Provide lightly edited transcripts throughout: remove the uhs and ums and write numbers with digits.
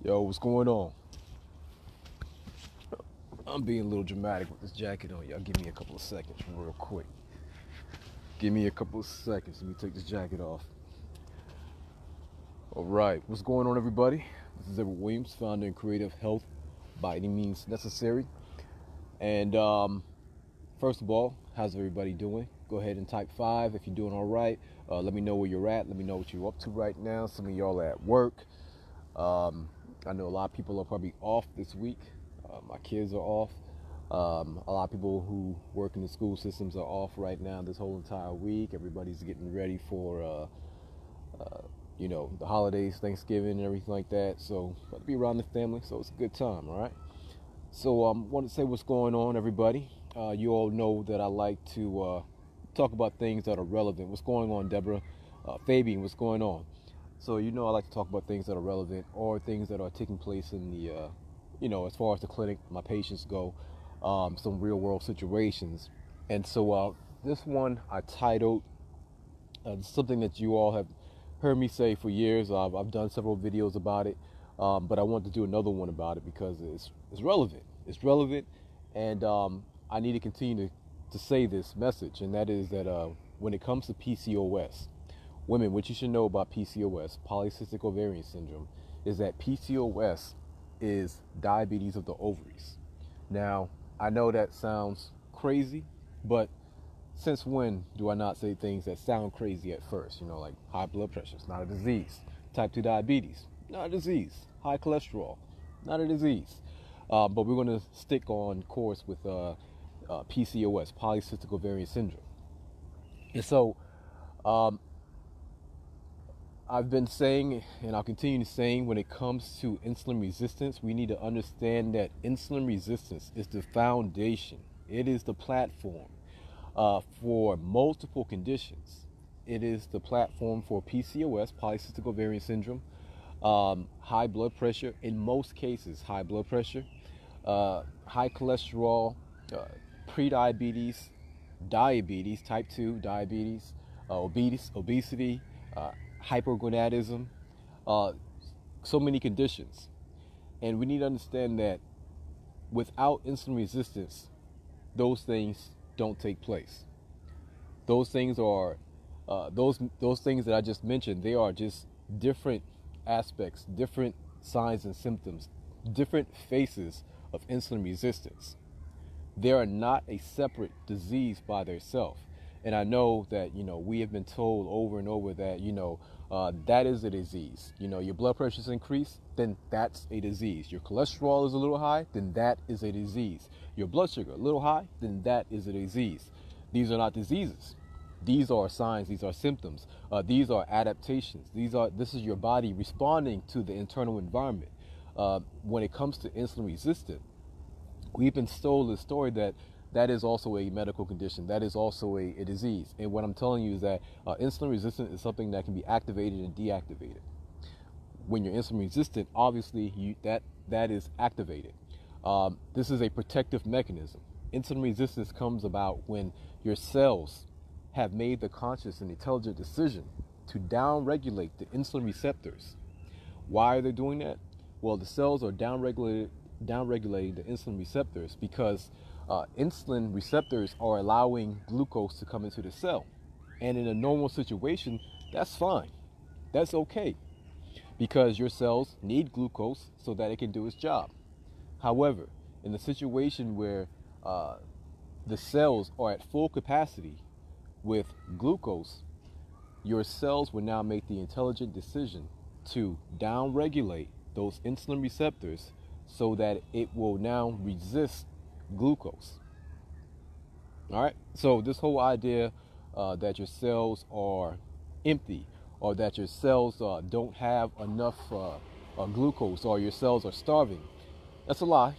Yo, what's going on? I'm being a little dramatic with this jacket on. Y'all give me a couple of seconds real quick. Give me a couple of seconds. Let me take this jacket off. All right, what's going on, everybody? This is Edward Williams, founder and creator of Health by Any Means Necessary. And first of all, how's everybody doing? Go ahead and type 5 if you're doing all right. Let me know where you're at. Let me know what you're up to right now. Some of y'all are at work. I know a lot of people are probably off this week. My kids are off. A lot of people who work in the school systems are off right now this whole entire week. Everybody's getting ready for, the holidays, Thanksgiving and everything like that. So, got to be around the family, so it's a good time, all right? So, want to say what's going on, everybody. You all know that I like to talk about things that are relevant. What's going on, Deborah? Fabian, what's going on? So, I like to talk about things that are relevant or things that are taking place in the, as far as the clinic, my patients go, some real world situations. And so this one I titled something that you all have heard me say for years. I've done several videos about it, but I want to do another one about it because it's relevant. It's relevant, and I need to continue to say this message, and that is that when it comes to PCOS, women, what you should know about PCOS, Polycystic Ovarian Syndrome, is that PCOS is diabetes of the ovaries. Now, I know that sounds crazy, but since when do I not say things that sound crazy at first? Like high blood pressure, it's not a disease. Type 2 diabetes, not a disease. High cholesterol, not a disease. But we're going to stick on course with PCOS, Polycystic Ovarian Syndrome. And so I've been saying, and I'll continue to saying, when it comes to insulin resistance, we need to understand that insulin resistance is the foundation. It is the platform for multiple conditions. It is the platform for PCOS, Polycystic Ovarian Syndrome, high blood pressure, in most cases, high blood pressure, high cholesterol, prediabetes, diabetes, type 2 diabetes, obesity, hypergonadism, so many conditions. And we need to understand that without insulin resistance, those things don't take place. Those things are, those things that I just mentioned, they are just different aspects, different signs and symptoms, different faces of insulin resistance. They are not a separate disease by themselves. And I know that, we have been told over and over that, that is a disease. Your blood pressure is increased, then that's a disease. Your cholesterol is a little high, then that is a disease. Your blood sugar a little high, then that is a disease. These are not diseases. These are signs, these are symptoms, these are adaptations. This is your body responding to the internal environment. When it comes to insulin resistant, we've been told the story that is also a medical condition. That is also a disease. And what I'm telling you is that insulin resistant is something that can be activated and deactivated. When you're insulin resistant, obviously that is activated. This is a protective mechanism. Insulin resistance comes about when your cells have made the conscious and intelligent decision to downregulate the insulin receptors. Why are they doing that? Well, the cells are downregulating the insulin receptors because insulin receptors are allowing glucose to come into the cell. And in a normal situation, that's fine. That's okay because your cells need glucose so that it can do its job. However, in the situation where the cells are at full capacity with glucose, your cells will now make the intelligent decision to downregulate those insulin receptors so that it will now resist glucose. All right, so this whole idea that your cells are empty or that your cells don't have enough glucose or your cells are starving, that's a lie.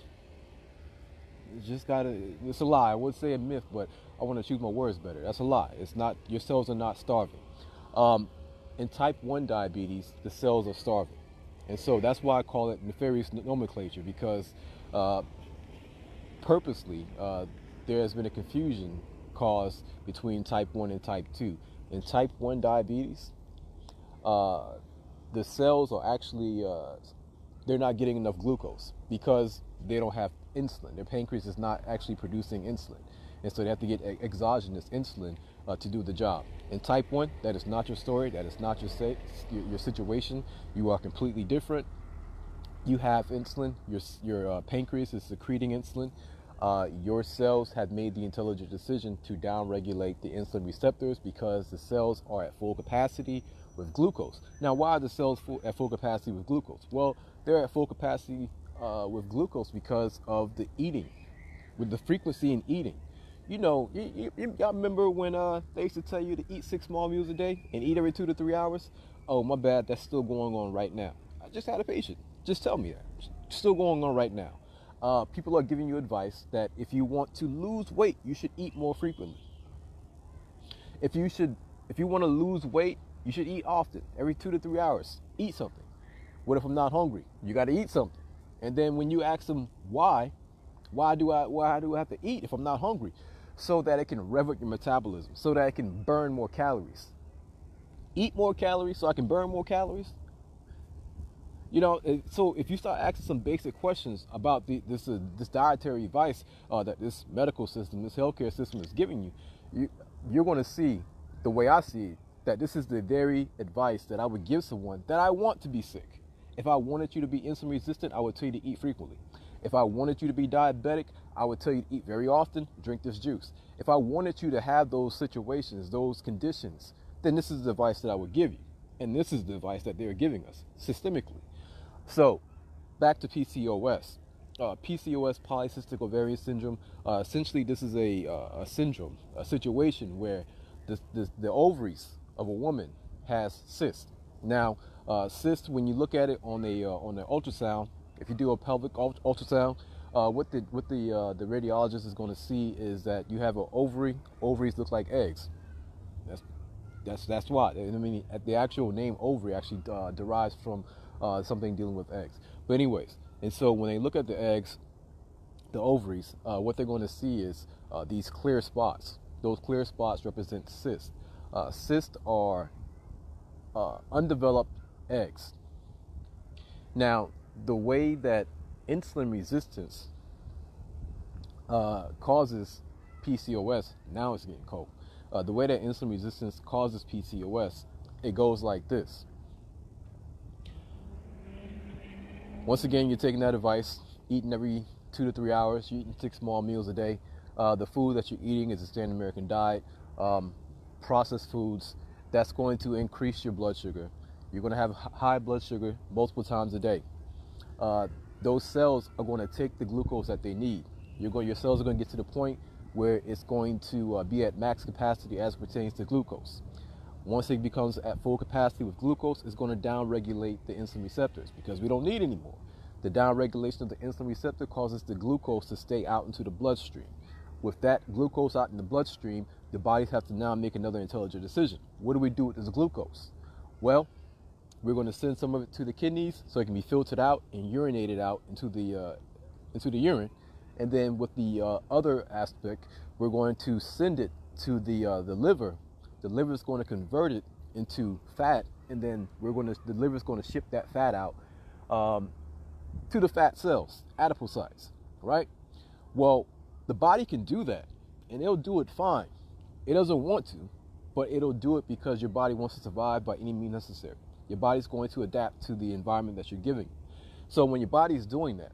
It's a lie. I would say a myth, but I want to choose my words better. That's a lie. It's not, your cells are not starving. In type 1 diabetes, the cells are starving. And so that's why I call it nefarious nomenclature, because purposely there has been a confusion caused between type 1 and type 2. In type 1 diabetes, the cells are actually they're not getting enough glucose because they don't have insulin. Their pancreas is not actually producing insulin. And so they have to get exogenous insulin to do the job. In type 1, that is not your story. That is not your situation. You are completely different. You have insulin. Your pancreas is secreting insulin. Your cells have made the intelligent decision to downregulate the insulin receptors because the cells are at full capacity with glucose. Now, why are the cells at full capacity with glucose? Well, they're at full capacity with glucose because of the eating, with the frequency in eating. You know, y'all remember when they used to tell you to eat 6 small meals a day and eat every 2 to 3 hours? Oh, my bad, that's still going on right now. I just had a patient just tell me that. It's still going on right now. People are giving you advice that if you want to lose weight, you should eat more frequently. If you want to lose weight, you should eat often, every 2 to 3 hours. Eat something. What if I'm not hungry? You got to eat something. And then when you ask them why do I have to eat if I'm not hungry? So that it can rev up your metabolism, so that it can burn more calories. Eat more calories so I can burn more calories. You know, so if you start asking some basic questions about this dietary advice that this medical system, this healthcare system is giving you, you're going to see, the way I see it, that this is the very advice that I would give someone that I want to be sick. If I wanted you to be insulin resistant, I would tell you to eat frequently. If I wanted you to be diabetic, I would tell you to eat very often, drink this juice. If I wanted you to have those situations, those conditions, then this is the advice that I would give you. And this is the advice that they're giving us systemically. So, back to PCOS. PCOS, Polycystic Ovarian Syndrome. Essentially, this is a syndrome, a situation where the ovaries of a woman has cysts. Now, cysts, when you look at it on the ultrasound, if you do a pelvic ultrasound, what the radiologist is going to see is that you have an ovary. Ovaries look like eggs. That's why. I mean, the actual name ovary actually derives from something dealing with eggs. But anyways, and so when they look at the eggs, the ovaries, what they're going to see is these clear spots. Those clear spots represent cysts. Cysts are undeveloped eggs. Now, the way that insulin resistance causes PCOS, now it's getting cold. The way that insulin resistance causes PCOS, it goes like this. Once again, you're taking that advice, eating every 2 to 3 hours, you're eating 6 small meals a day. The food that you're eating is a standard American diet. Processed foods, that's going to increase your blood sugar. You're going to have high blood sugar multiple times a day. Those cells are going to take the glucose that they need. Your cells are going to get to the point where it's going to be at max capacity as pertains to glucose. Once it becomes at full capacity with glucose, it's going to downregulate the insulin receptors because we don't need any more. The downregulation of the insulin receptor causes the glucose to stay out into the bloodstream. With that glucose out in the bloodstream, the bodies have to now make another intelligent decision. What do we do with this glucose? Well, we're going to send some of it to the kidneys so it can be filtered out and urinated out into the urine. And then with the other aspect, we're going to send it to the liver. The liver is going to convert it into fat, and then the liver is going to ship that fat out to the fat cells, adipocytes, right? Well, the body can do that, and it'll do it fine. It doesn't want to, but it'll do it because your body wants to survive by any means necessary. Your body's going to adapt to the environment that you're giving. So when your body is doing that,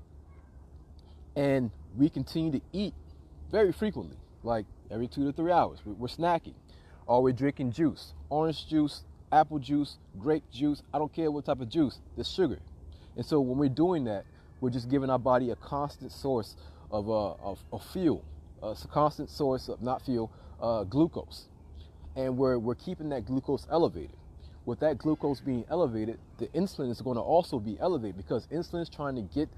and we continue to eat very frequently, like every 2 to 3 hours, we're snacking, or we're drinking juice, orange juice, apple juice, grape juice, I don't care what type of juice, there's sugar. And so when we're doing that, we're just giving our body a constant source of fuel, a constant source of, not fuel, glucose. And we're keeping that glucose elevated. With that glucose being elevated, the insulin is going to also be elevated because insulin is trying to get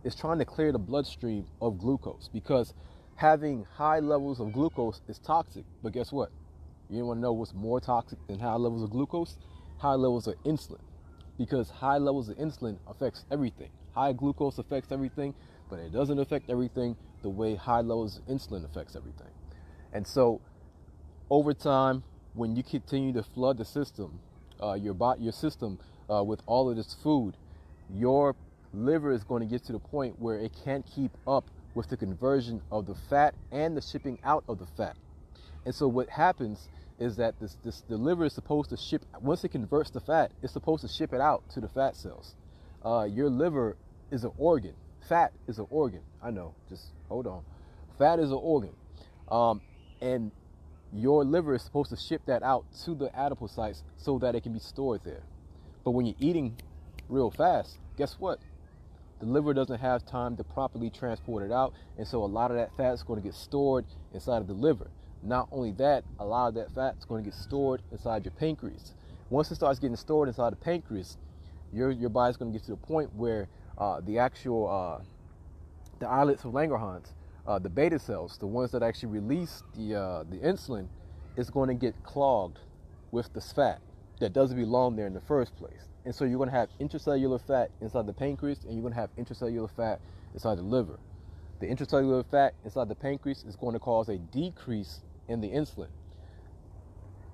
it's trying to clear the bloodstream of glucose, because having high levels of glucose is toxic. But guess what? You want to know what's more toxic than high levels of glucose? High levels of insulin, because high levels of insulin affects everything. High glucose affects everything, but it doesn't affect everything the way high levels of insulin affects everything. And so over time, when you continue to flood the system, your system with all of this food, your liver is going to get to the point where it can't keep up with the conversion of the fat and the shipping out of the fat. And so what happens is that the liver is supposed to ship, once it converts the fat, it's supposed to ship it out to the fat cells. Your liver is an organ. Fat is an organ. I know, just hold on. Fat is an organ. And your liver is supposed to ship that out to the adipocytes so that it can be stored there. But when you're eating real fast, guess what? The liver doesn't have time to properly transport it out, and so a lot of that fat is going to get stored inside of the liver. Not only that, a lot of that fat is going to get stored inside your pancreas. Once it starts getting stored inside the pancreas, your body's going to get to the point where the islets of Langerhans, the beta cells, the ones that actually release the insulin, is going to get clogged with this fat that doesn't belong there in the first place. And so you're going to have intracellular fat inside the pancreas, and you're going to have intracellular fat inside the liver. The intracellular fat inside the pancreas is going to cause a decrease in the insulin.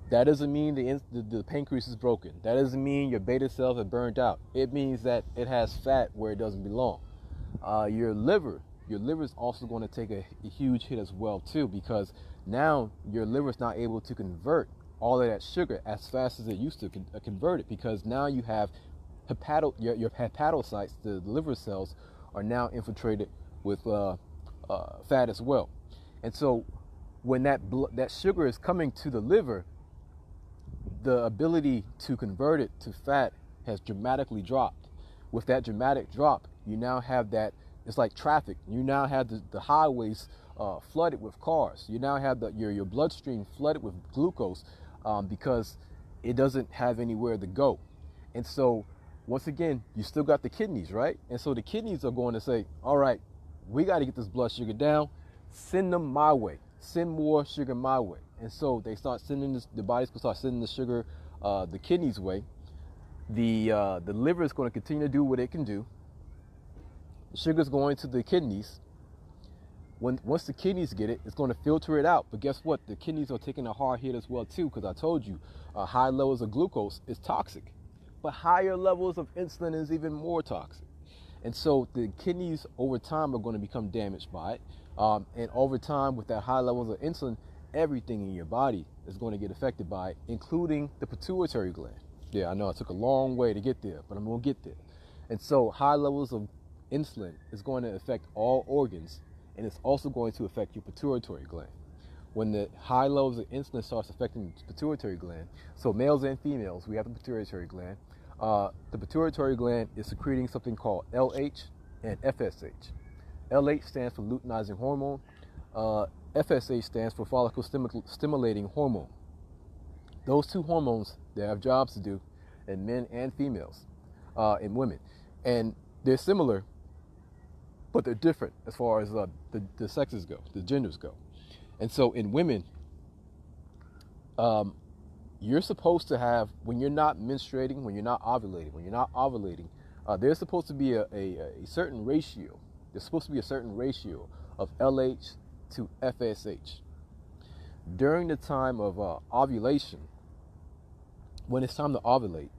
That doesn't mean the pancreas is broken. That doesn't mean your beta cells are burned out. It means that it has fat where it doesn't belong. Your liver is also going to take a huge hit as well too, because now your liver is not able to convert all of that sugar as fast as it used to convert it, because now you have your hepatocytes, the liver cells, are now infiltrated with fat as well. And so when that sugar is coming to the liver, the ability to convert it to fat has dramatically dropped. With that dramatic drop, you now have that, it's like traffic. You now have the highways flooded with cars. You now have your bloodstream flooded with glucose because it doesn't have anywhere to go. And so once again, you still got the kidneys, right? And so the kidneys are going to say, all right, we got to get this blood sugar down. Send them my way. Send more sugar my way. And so they start sending this, the body's going to start sending the sugar the kidneys' way. The liver is going to continue to do what it can do. The sugar is going to the kidneys. Once the kidneys get it, it's going to filter it out. But guess what? The kidneys are taking a hard hit as well too, because I told you high levels of glucose is toxic, but higher levels of insulin is even more toxic. And so the kidneys over time are going to become damaged by it. And over time, with that high levels of insulin, everything in your body is going to get affected by it, including the pituitary gland. Yeah, I know it took a long way to get there, but I'm going to get there. And so high levels of insulin is going to affect all organs, and it's also going to affect your pituitary gland. When the high levels of insulin starts affecting the pituitary gland, so males and females, we have the pituitary gland. The pituitary gland is secreting something called LH and FSH. LH stands for luteinizing hormone. FSH stands for follicle stimulating hormone. Those two hormones, they have jobs to do in men and females, in women. And they're similar, but they're different as far as the sexes go, the genders go. And so in women, you're supposed to have, when you're not menstruating, when you're not ovulating, there's supposed to be a certain ratio. There's supposed to be a certain ratio of LH to FSH. During the time of ovulation, when it's time to ovulate,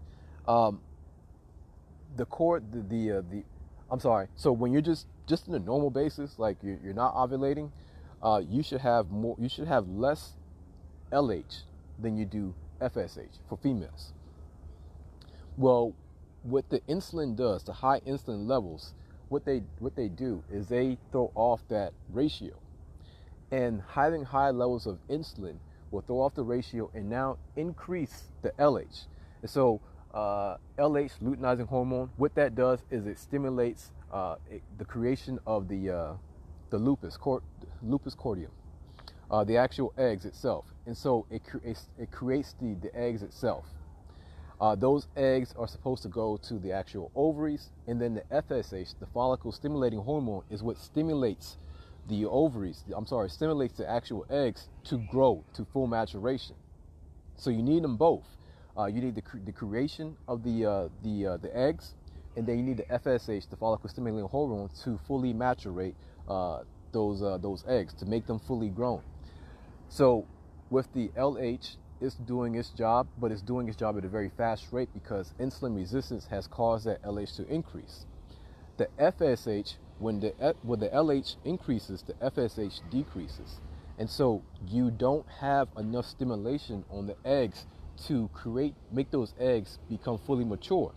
so when you're just on a normal basis, like you're not ovulating, you should have less LH than you do FSH for females. Well, what the insulin does, the high insulin levels, what they do is they throw off that ratio. And having high levels of insulin will throw off the ratio and now increase the LH. And so LH, luteinizing hormone, what that does is it stimulates the creation of the lupus cordium, the actual eggs itself. And so it creates the eggs itself. Those eggs are supposed to go to the actual ovaries, and then the FSH, the follicle stimulating hormone, is what stimulates the ovaries, stimulates the actual eggs to grow to full maturation. So you need them both. You need the creation of the eggs, and then you need the FSH, the follicle stimulating hormone, to fully maturate those eggs, to make them fully grown. So with the LH it's doing its job, but it's doing its job at a very fast rate because insulin resistance has caused that LH to increase. The FSH, when the LH increases, the FSH decreases. And so you don't have enough stimulation on the eggs to make those eggs become fully mature.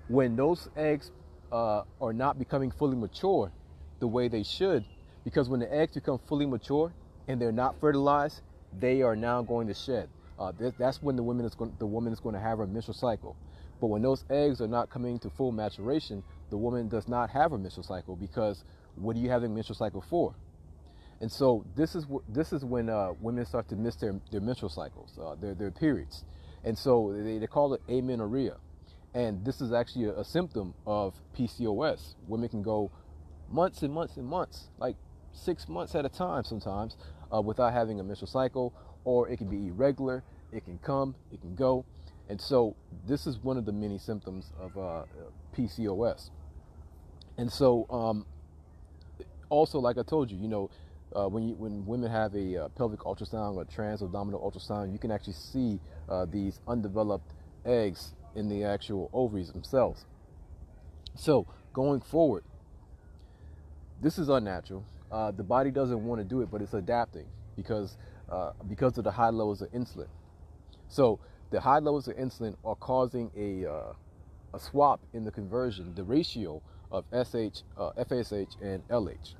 When those eggs are not becoming fully mature the way they should, because when the eggs become fully mature and they're not fertilized, they are now going to shed. That's when the woman is going to have her menstrual cycle. But when those eggs are not coming to full maturation, the woman does not have her menstrual cycle, because what are you having a menstrual cycle for? And so this is when women start to miss their menstrual cycles, their periods. And so they call it amenorrhea. And this is actually a symptom of PCOS. Women can go months and months and months, like 6 months at a time sometimes, without having a menstrual cycle, or it can be irregular, it can come, it can go. And so this is one of the many symptoms of PCOS. And so also, like I told you, when women have a pelvic ultrasound or trans-abdominal ultrasound, you can actually see these undeveloped eggs in the actual ovaries themselves. So going forward, this is unnatural. The body doesn't want to do it, but it's adapting because of the high levels of insulin. So the high levels of insulin are causing a swap in the conversion, the ratio of FSH and LH.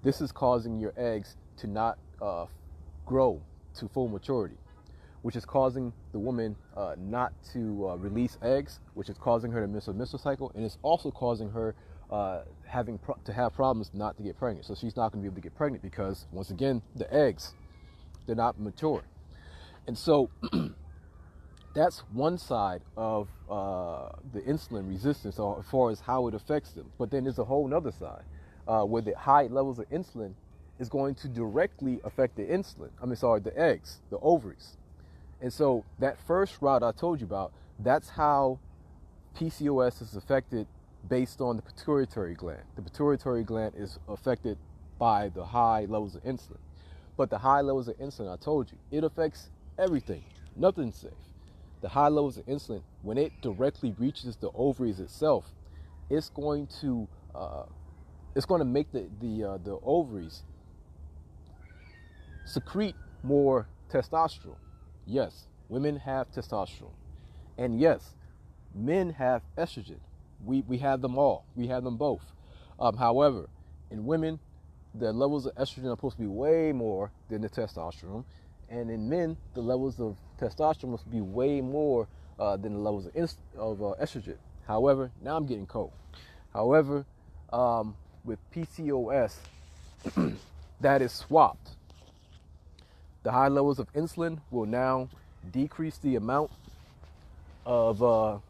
This is causing your eggs to not grow to full maturity, which is causing the woman not to release eggs, which is causing her to miss a menstrual cycle, and it's also causing her to have problems not to get pregnant. So she's not going to be able to get pregnant because, once again, the eggs, they're not mature. And so that's one side of the insulin resistance, as far as how it affects them. But then there's a whole other side where the high levels of insulin is going to directly affect the eggs, the ovaries. And so that first route I told you about, that's how PCOS is affected based on the pituitary gland. The pituitary gland is affected by the high levels of insulin. But the high levels of insulin, I told you, it affects everything. Nothing's safe. The high levels of insulin, when it directly reaches the ovaries itself, it's going to make the ovaries secrete more testosterone. Yes, women have testosterone. And yes, men have estrogen. We have them all. We have them both. However, in women, the levels of estrogen are supposed to be way more than the testosterone. And in men, the levels of testosterone must be way more than the levels of estrogen. However, now I'm getting cold. However, with PCOS, that is swapped. The high levels of insulin will now decrease the amount of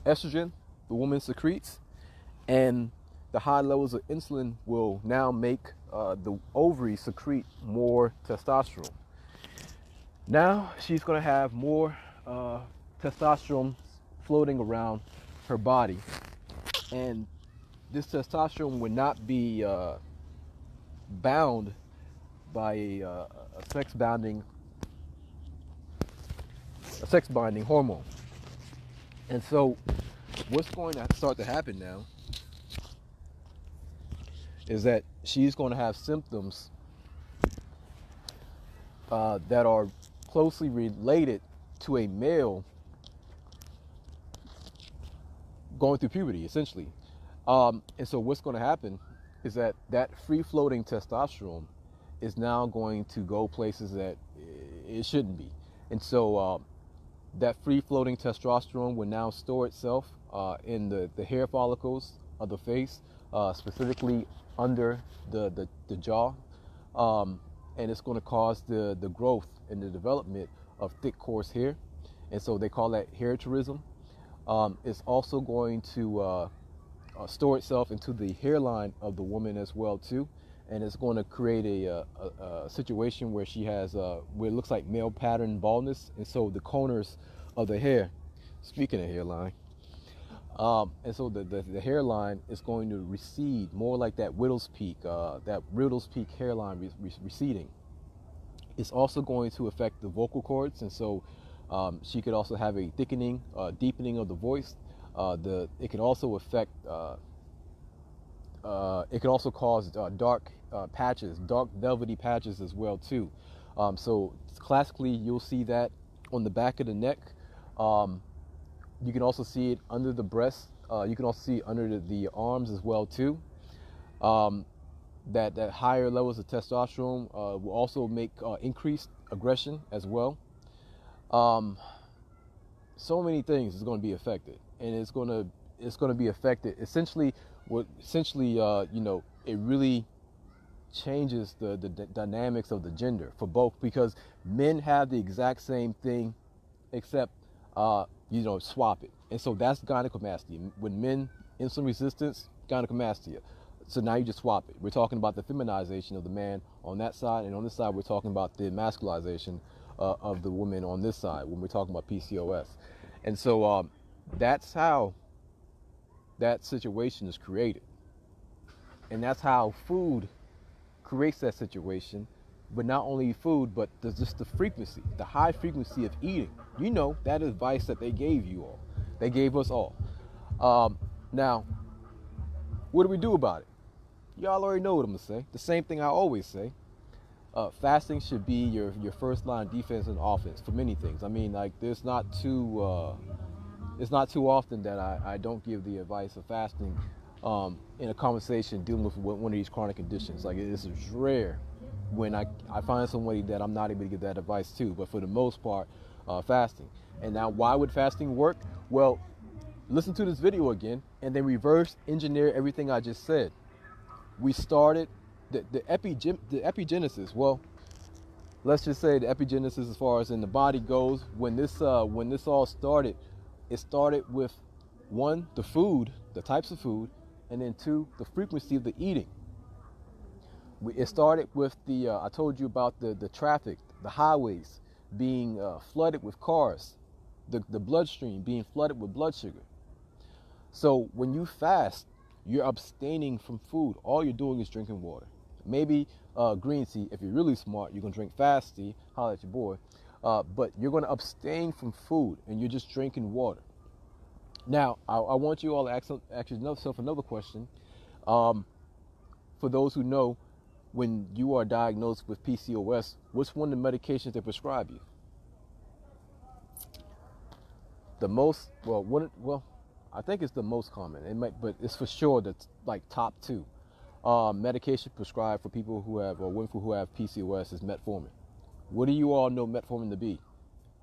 estrogen the woman secretes, and the high levels of insulin will now make the ovaries secrete more testosterone. Now she's going to have more testosterone floating around her body, and this testosterone would not be bound by a sex binding hormone. And so what's going to start to happen now is that she's going to have symptoms that are closely related to a male going through puberty, essentially. And so what's going to happen is that free-floating testosterone is now going to go places that it shouldn't be. And so that free-floating testosterone will now store itself in the hair follicles of the face, specifically under the jaw, and it's going to cause the growth and the development of thick, coarse hair. And so they call that hair tourism. It's also going to store itself into the hairline of the woman as well too, and it's going to create a situation where she has where it looks like male pattern baldness, and so the corners of the hair, speaking of hairline, and so the hairline is going to recede more like that widow's peak hairline receding. It's also going to affect the vocal cords, and so she could also have a thickening, deepening of the voice. It can also affect. It can also cause dark patches, dark velvety patches as well too. So classically, you'll see that on the back of the neck. You can also see it under the breast. You can also see it under the arms as well too. That higher levels of testosterone will also make increased aggression as well. So many things is going to be affected, and it's going to be affected essentially. It really changes the dynamics of the gender for both, because men have the exact same thing, except swap it, and so that's gynecomastia. When men, insulin resistance, gynecomastia. So now you just swap it. We're talking about the feminization of the man on that side, and on this side we're talking about the masculization of the woman on this side when we're talking about PCOS. And so that's how that situation is created. And that's how food creates that situation. But not only food, but just the frequency, the high frequency of eating. You know, that advice that they gave you all. They gave us all. Now, what do we do about it? Y'all already know what I'm going to say. The same thing I always say. Fasting should be your first line defense and offense for many things. I mean, like, it's not too often that I don't give the advice of fasting in a conversation dealing with one of these chronic conditions. Like, it's rare when I find somebody that I'm not able to give that advice to, but for the most part, fasting. And now, why would fasting work? Well, listen to this video again and then reverse engineer everything I just said. We started the epigenesis. Well, let's just say the epigenesis, as far as in the body goes, when this all started, it started with 1, the food, the types of food, and then 2, the frequency of the eating. It started with I told you about the traffic, the highways being flooded with cars, the bloodstream being flooded with blood sugar. So when you fast, you're abstaining from food. All you're doing is drinking water. Maybe green tea. If you're really smart, you're going to drink fast tea. Holla at your boy. But you're going to abstain from food, and you're just drinking water. Now, I want you all to ask yourself another question. For those who know, when you are diagnosed with PCOS, what's one of the medications they prescribe you? I think it's the most common. But it's for sure that's like top 2. Medication prescribed for people who have, or women who have PCOS, is metformin. What do you all know metformin to be?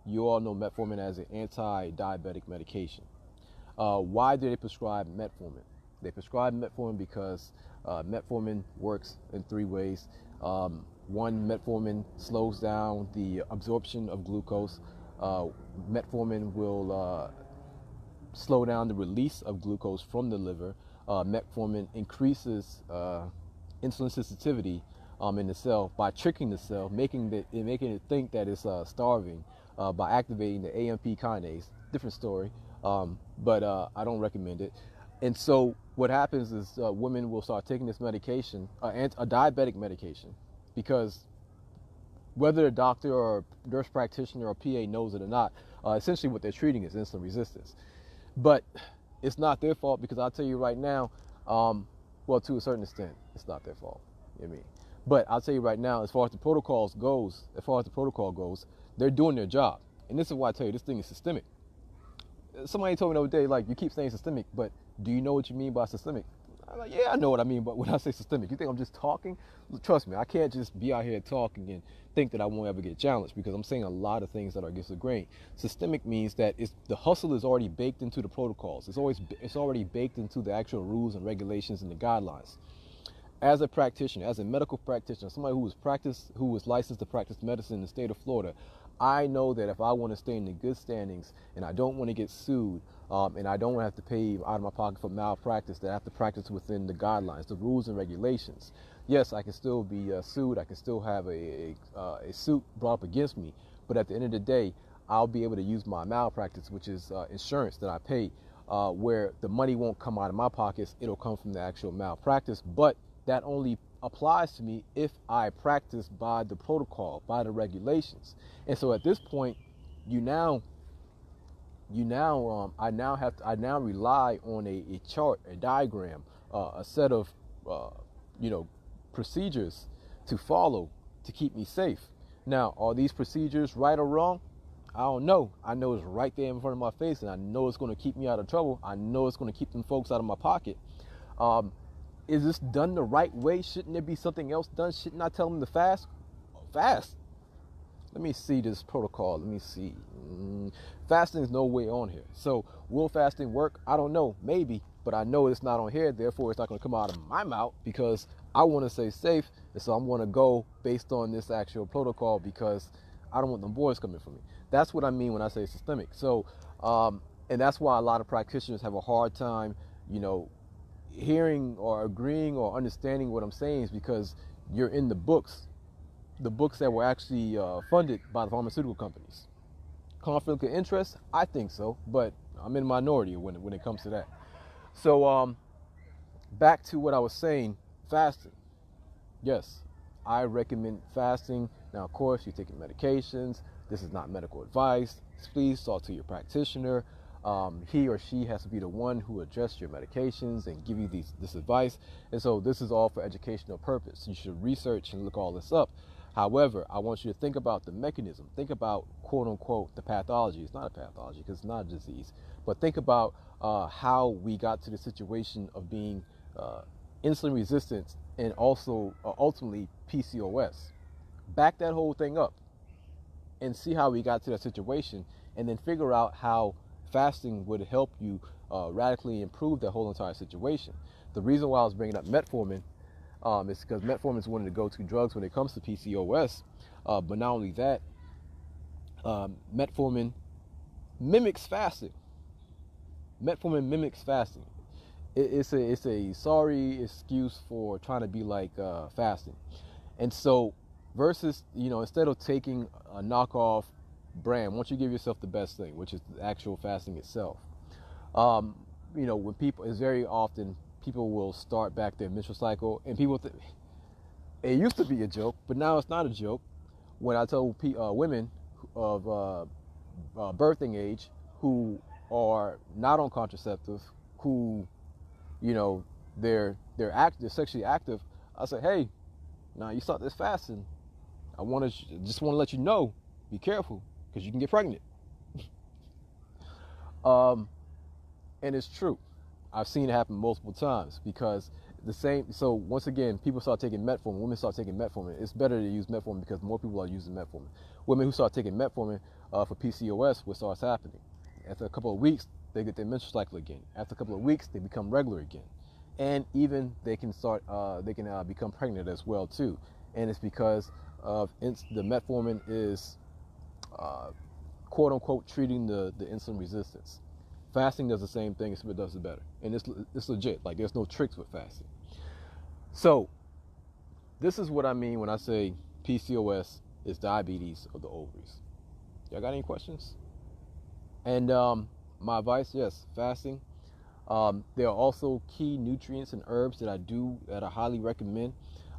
You all know metformin as an anti-diabetic medication. Why do they prescribe metformin? They prescribe metformin because metformin works in 3 ways. 1, metformin slows down the absorption of glucose. Metformin will slow down the release of glucose from the liver. Metformin increases insulin sensitivity in the cell by tricking the cell, making it think that it's starving by activating the AMP kinase. Different story, but I don't recommend it. And so what happens is women will start taking this medication, a diabetic medication, because whether a doctor or nurse practitioner or PA knows it or not, essentially what they're treating is insulin resistance. But it's not their fault, because I'll tell you right now, well, to a certain extent, it's not their fault. You know what I mean? But I'll tell you right now, as far as the protocol goes, they're doing their job. And this is why I tell you, this thing is systemic. Somebody told me the other day, like, you keep saying systemic, but do you know what you mean by systemic? I'm like, yeah, I know what I mean, but when I say systemic, you think I'm just talking? Trust me, I can't just be out here talking and think that I won't ever get challenged, because I'm saying a lot of things that are against the grain. Systemic means that the hustle is already baked into the protocols. It's already baked into the actual rules and regulations and the guidelines. As a practitioner, as a medical practitioner, somebody who was licensed to practice medicine in the state of Florida, I know that if I want to stay in the good standings and I don't want to get sued, and I don't want to have to pay out of my pocket for malpractice, that I have to practice within the guidelines, the rules and regulations. Yes, I can still be sued. I can still have a suit brought up against me. But at the end of the day, I'll be able to use my malpractice, which is insurance that I pay, where the money won't come out of my pockets. It'll come from the actual malpractice. But that only applies to me if I practice by the protocol, by the regulations. And so at this point, I now rely on a chart, a diagram, a set of you know, procedures to follow to keep me safe. Now, are these procedures right or wrong? I don't know. I know it's right there in front of my face, and I know it's going to keep me out of trouble. I know it's going to keep them folks out of my pocket. Is this done the right way? Shouldn't there be something else done? Shouldn't I tell them to fast? Fast. Let me see this protocol. Let me see. Fasting is no way on here. So will fasting work? I don't know. Maybe. But I know it's not on here. Therefore, it's not going to come out of my mouth because I want to stay safe. And so I'm going to go based on this actual protocol because I don't want them boys coming for me. That's what I mean when I say systemic. So, and that's why a lot of practitioners have a hard time, you know, hearing or agreeing or understanding what I'm saying is because you're in the books that were actually funded by the pharmaceutical companies. Conflict of interest? I think so, but I'm in the minority when it comes to that. So back to what I was saying, fasting. Yes, I recommend fasting. Now, of course, you're taking medications. This is not medical advice. Please talk to your practitioner. He or she has to be the one who adjusts your medications and give you this advice. And so this is all for educational purpose. You should research and look all this up. However, I want you to think about the mechanism. Think about, quote unquote, the pathology. It's not a pathology because it's not a disease. But think about how we got to the situation of being insulin resistant and also ultimately PCOS. Back that whole thing up and see how we got to that situation, and then figure out how fasting would help you radically improve that whole entire situation. The reason why I was bringing up metformin is because metformin is one of the go-to drugs when it comes to PCOS. But not only that, metformin mimics fasting. Metformin mimics fasting. It's a sorry excuse for trying to be like fasting. And so, versus, you know, instead of taking a knockoff brand, why don't you give yourself the best thing, which is the actual fasting itself. You know, when people, it's very often people will start back their menstrual cycle, and people it used to be a joke, but now it's not a joke. When I tell women of birthing age who are not on contraceptive, who, you know, they're sexually active, I say, hey, now you start this fasting, I just want to let you know, be careful, because you can get pregnant. And it's true. I've seen it happen multiple times because so once again, people start taking metformin, women start taking metformin. It's better to use metformin because more people are using metformin. Women who start taking metformin for PCOS, what starts happening? After a couple of weeks, they get their menstrual cycle again. After a couple of weeks, they become regular again. And even they can become pregnant as well too. And it's because of the metformin is quote unquote treating the insulin resistance. Fasting does the same thing, except it does it better. And it's legit. Like, there's no tricks with fasting. So this is what I mean when I say PCOS is diabetes of the ovaries. Y'all got any questions? And my advice, yes, fasting. There are also key nutrients and herbs that I highly recommend.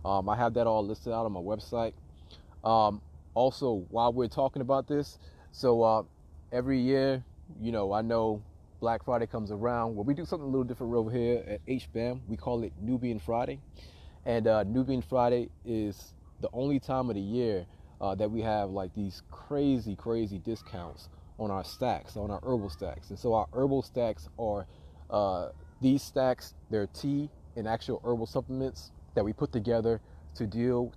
I have that all listed out on my website. Also, while we're talking about this, so every year, you know, I know Black Friday comes around. Well, we do something a little different over here at H-BAMN. We call it NUBIAN Friday. And NUBIAN Friday is the only time of the year that we have like these crazy discounts on our stacks, on our herbal stacks. And so our herbal stacks are these stacks. They're tea and actual herbal supplements that we put together to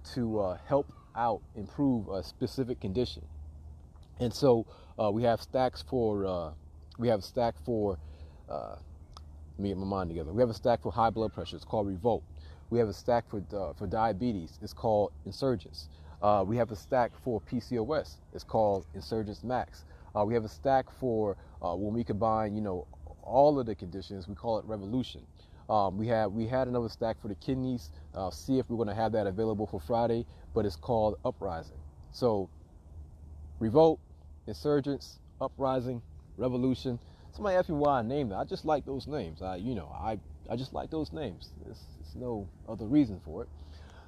help out improve a specific condition. And so we have stacks for let me get my mind together. We have a stack for high blood pressure. It's called Revolt. We have a stack for diabetes. It's called Insurgence. We have a stack for PCOS. It's called Insurgence Max. We have a stack for when we combine, you know, all of the conditions. We call it Revolution. We had another stack for the kidneys. See if we're going to have that available for Friday, but it's called Uprising. So Revolt, Insurgence, Uprising, Revolution. Somebody asked me why I named it. I just like those names. I just like those names. There's no other reason for it.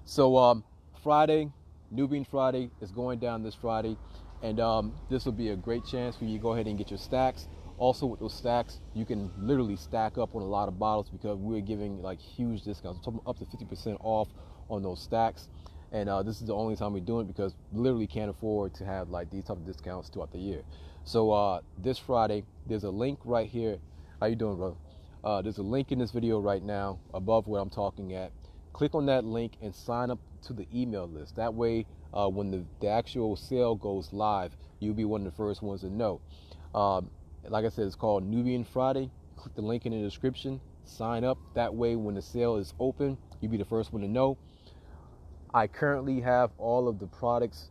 So Friday, Nubian Friday is going down this Friday, and this will be a great chance for you to go ahead and get your stacks. Also, with those stacks, you can literally stack up on a lot of bottles because we're giving like huge discounts, up to 50% off on those stacks. And this is the only time we do it because literally can't afford to have like these type of discounts throughout the year. So this Friday, there's a link right here. How you doing, brother? There's a link in this video right now above where I'm talking at. Click on that link and sign up to the email list. That way, when the actual sale goes live, you'll be one of the first ones to know. Like I said, it's called Nubian Friday. Click the link in the description, sign up. That way, when the sale is open, you'll be the first one to know. I currently have all of the products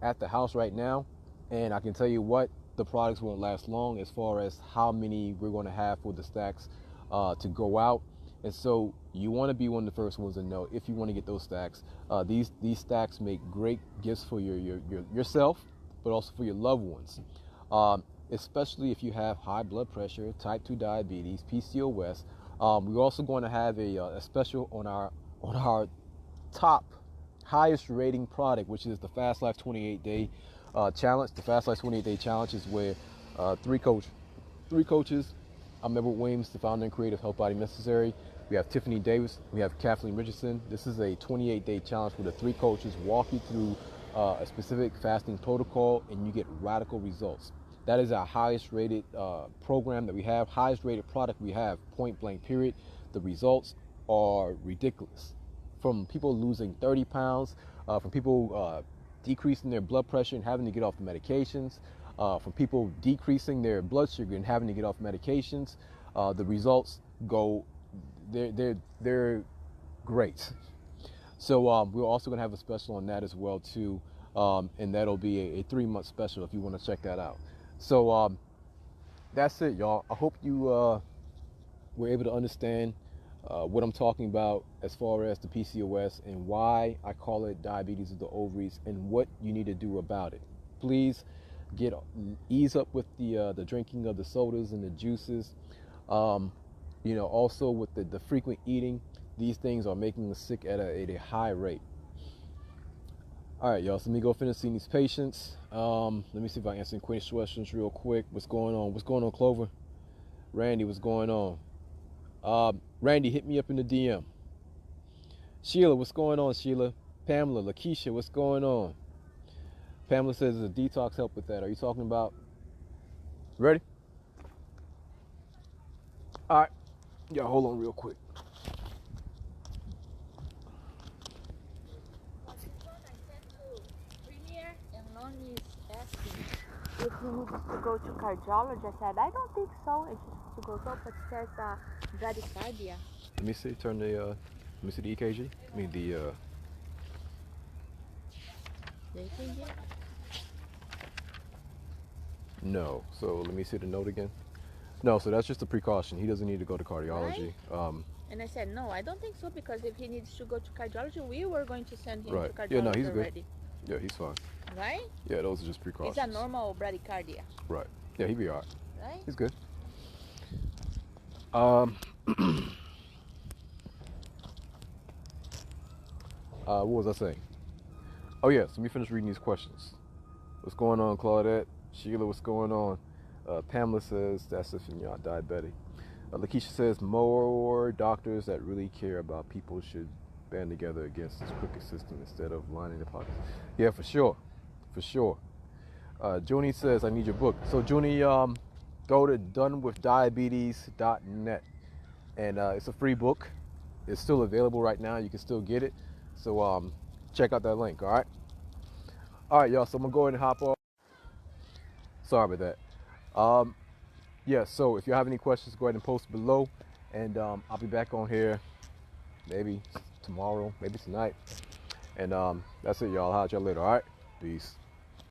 at the house right now, and I can tell you what, the products won't last long as far as how many we're going to have for the stacks to go out. And so you want to be one of the first ones to know if you want to get those stacks. These stacks make great gifts for yourself, but also for your loved ones. Especially if you have high blood pressure, type 2 diabetes, PCOS. We're also going to have a special on our top highest rating product, which is the Fast Life 28-day challenge. The Fast Life 28-day challenge is where three coaches. I'm Edward Williams, the founder and creator of Health Body Necessary. We have Tiffany Davis. We have Kathleen Richardson. This is a 28-day challenge where the three coaches walk you through a specific fasting protocol, and you get radical results. That is our highest rated program that we have, highest rated product we have, point blank period. The results are ridiculous. From people losing 30 pounds, from people decreasing their blood pressure and having to get off the medications, from people decreasing their blood sugar and having to get off medications. The results go, they're great. So we're also going to have a special on that as well too, and that'll be a 3-month special if you want to check that out. So that's it, y'all. I hope you were able to understand what I'm talking about as far as the PCOS and why I call it diabetes of the ovaries and what you need to do about it. Please ease up with the drinking of the sodas and the juices. Also with the frequent eating, these things are making us sick at a high rate. All right, y'all, so let me go finish seeing these patients. Let me see if I can answer any questions real quick. What's going on? What's going on, Clover? Randy, what's going on? Randy, hit me up in the DM. Sheila, what's going on, Sheila? Pamela, Lakeisha, what's going on? Pamela says, does a detox help with that? Are you talking about? Ready? All right. Y'all, hold on real quick. If he needs to go to cardiology, I said, I don't think so. It's just to go up, but says bradycardia. Let me see, turn the, let me see the EKG. I mean the EKG? No, so let me see the note again. No, so that's just a precaution. He doesn't need to go to cardiology. Right? And I said, no, I don't think so, because if he needs to go to cardiology, we were going to send him to cardiology. Yeah, no, he's already. Good. Yeah, he's fine. Right? Yeah, those are just precautions. It's a normal bradycardia. Right. Yeah, he'll be all right. Right? He's good. What was I saying? Oh, yes, let me finish reading these questions. What's going on, Claudette? Sheila, what's going on? Pamela says, that's if you're not diabetic. Lakeisha says, more doctors that really care about people should band together against this crooked system instead of lining the pockets. Yeah, for sure. For sure. Junie says, I need your book. So, Junie, go to donewithdiabetes.net. And it's a free book. It's still available right now. You can still get it. So, check out that link, all right? All right, y'all, so I'm going to go ahead and hop off. Sorry about that. Yeah, so if you have any questions, go ahead and post below. And I'll be back on here maybe tomorrow, maybe tonight. And that's it, y'all. I'll holler at y'all later, all right? Peace.